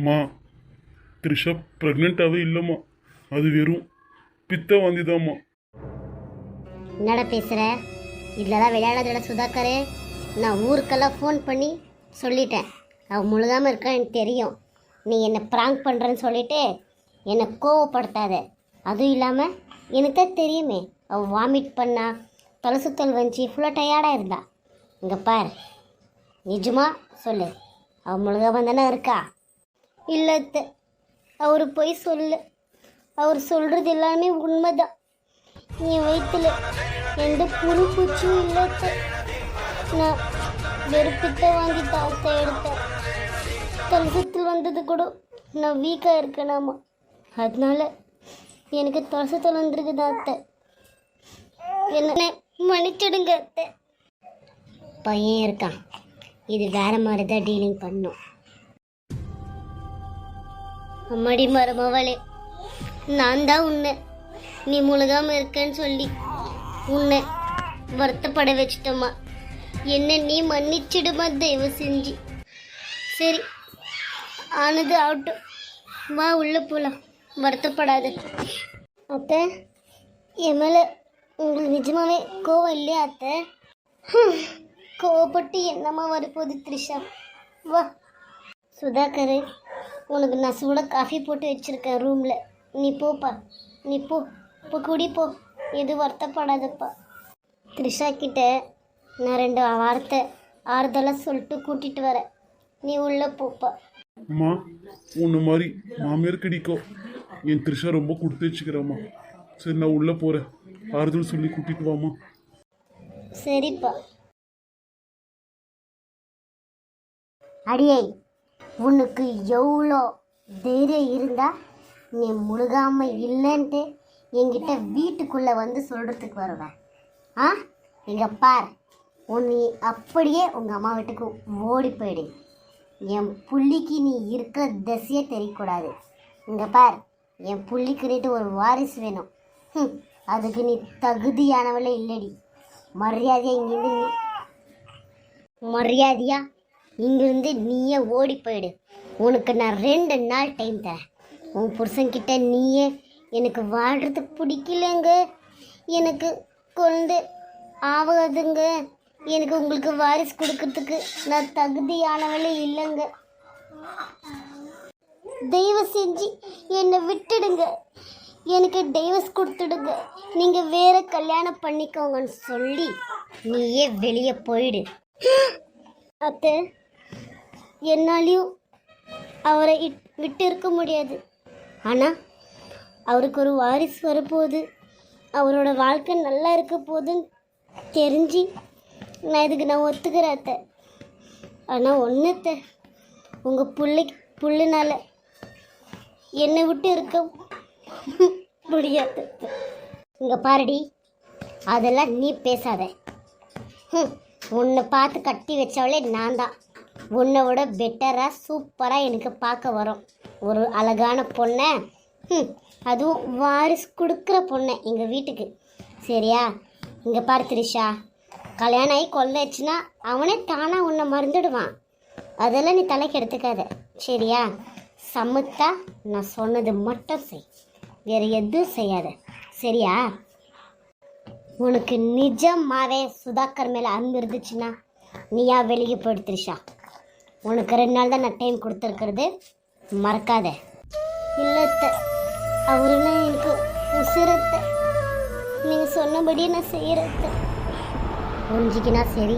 மா த்ரிஷா ப்ரெக்னெண்ட்டாகவே இல்லைம்மா, அது வெறும் பித்த வாந்திதாம்மா. என்னடா பேசுகிற? இதெல்லாம் விளையாடாதடா சுதாகரே. நான் ஊருக்கெல்லாம் ஃபோன் பண்ணி சொல்லிட்டேன். அவள் முழுகாமல் இருக்கா எனக்கு தெரியும். நீ என்னை ப்ராங்க் பண்ணுறேன்னு சொல்லிட்டு என்னை கோவப்படுத்தாத. அதுவும் இல்லாமல் எனக்கு தான் தெரியுமே, அவள் வாமிட் பண்ணா, தலை சுத்தல் வந்துச்சு, ஃபுல்லாக டயர்டாக இருந்தா. இங்கே பார், நிஜமா சொல்லு, அவள் முழுகாமல் தானே இருக்கா? இல்லை அத்தை, அவர் போய் சொல்லு. அவர் சொல்கிறது எல்லாமே உண்மைதான். என் வயிற்றுல எந்த புழு பூச்சியும் இல்லை அத்தை. நான் வெறுப்பித்த வாங்கி தாத்த எடுத்தேன். தலசத்தில் வந்தது கூட நான் வீக்காக இருக்கேனாமா, அதனால எனக்கு தலசத்தில் வந்துருக்குதா அத்தை. என்ன மன்னிச்சிடுங்க அத்தை. பையன் இருக்கான், இது வேற மாதிரி தான் டீலிங் பண்ணும். அம்மாடி மருமவளே, நான் தான் உன்னை நீ முழுகாமல் இருக்கேன்னு சொல்லி உன்னை வருத்தப்பட வச்சிட்டம்மா. என்ன நீ மன்னிச்சிடுமா தயவு செஞ்சு. சரி, ஆனது ஆகட்டும், வா உள்ளே போகலாம், வருத்தப்படாது. அத்தை, என் மேலே உங்களுக்கு நிஜமாவே கோவம் இல்லையா அத்தை? கோவப்பட்டு என்னம்மா வரப்போகுது த்ரிஷா, வா. சுதாகர், உனக்கு நான் சூட காஃபி போட்டு வச்சுருக்கேன் ரூமில், நீ போப்பா, நீ போ, இப்போ குடி போ, எதுவும் வருத்தப்படாதப்பா. த்ரிஷா கிட்ட நான் 2 வார்த்தை ஆறுதலாக சொல்லிட்டு கூட்டிகிட்டு வரேன், நீ உள்ளே போப்பா. அம்மா, உன்ன மாதிரி மாமியார் கிடைக்கும் என் த்ரிஷா ரொம்ப கொடுத்து வச்சுக்கிறேம்மா. சரி, நான் உள்ளே போகிறேன், ஆறுதல் சொல்லி கூட்டிகிட்டு வாம்மா. சரிப்பா. அடியை, உனக்கு எவ்வளோ தைரியம் இருந்தா நீ முழுகாமல் இல்லைன்ட்டு என்கிட்ட வீட்டுக்குள்ளே வந்து சொல்கிறதுக்கு வருவேன்? ஆ, இங்கே பார், நீ அப்படியே உங்கள் அம்மா வீட்டுக்கு ஓடி போயிடு. என் புள்ளிக்கு நீ இருக்கிற திசையே தெரியக்கூடாது. இங்கே பார், என் புள்ளிக்குன்னுட்டு ஒரு வாரிசு வேணும். அதுக்கு நீ தகுதியானவளே இல்லடி. மரியாதையாக இங்கிருந்து நீயே ஓடி போயிடு. உனக்கு நான் 2 நாள் டைம் தரேன். உன் புருஷன்கிட்ட நீயே எனக்கு வாழ்கிறது பிடிக்கலங்க, எனக்கு குழந்தை ஆகாதுங்க, எனக்கு உங்களுக்கு வாரிசு கொடுக்கறதுக்கு நான் தகுதியானவளே இல்லைங்க, தயவு செஞ்சு என்னை விட்டுடுங்க, எனக்கு டைவர்ஸ் கொடுத்துடுங்க, நீங்கள் வேற கல்யாணம் பண்ணிக்கோங்கன்னு சொல்லி நீயே வெளியே போயிடு. அத்தை, என்னாலையும் அவரை விட்டு இருக்க முடியாது. ஆனால் அவருக்கு ஒரு வாரிசு வரப்போகுது, அவரோட வாழ்க்கை நல்லா இருக்க போகுதுன்னு தெரிஞ்சு நான் ஒத்துக்கிறேன் அத்தை. ஆனால் ஒன்றுத்த, உங்கள் புள்ளினால என்னை விட்டு இருக்க முடியாது. இங்கே பாருடி, அதெல்லாம் நீ பேசாத. உன்னை பார்த்து கட்டி வச்சவளே நான் தான். உன்னை விட பெட்டராக சூப்பராக எனக்கு பார்க்க வரும் ஒரு அழகான பொண்ணை, அதுவும் வாரிசு கொடுக்குற பொண்ணை எங்கள் வீட்டுக்கு. சரியா? இங்கே பாரு த்ரிஷா, கல்யாணம் ஆகி கொள்ளைச்சுன்னா அவனே தானாக உன்னை மறந்துடுவான். அதெல்லாம் நீ தலைக்கு எடுத்துக்காத. சரியா? சமத்தா நான் சொன்னது மட்டும் செய், வேறு எதுவும் செய்யாத. சரியா? உனக்கு நிஜமாவே சுதாகர் மேலே அன்பு இருந்துச்சுன்னா நீயா வெளியே போயிடு த்ரிஷா. உனக்கு 2 நாள் தான் நான் டைம் கொடுத்துருக்கிறது, மறக்காத. இல்லத்த, அவருன்னா எனக்கு உசிரத்த, நீங்கள் சொன்னபடியே நான் செய்கிறத்த புரிஞ்சிக்கினா சரி.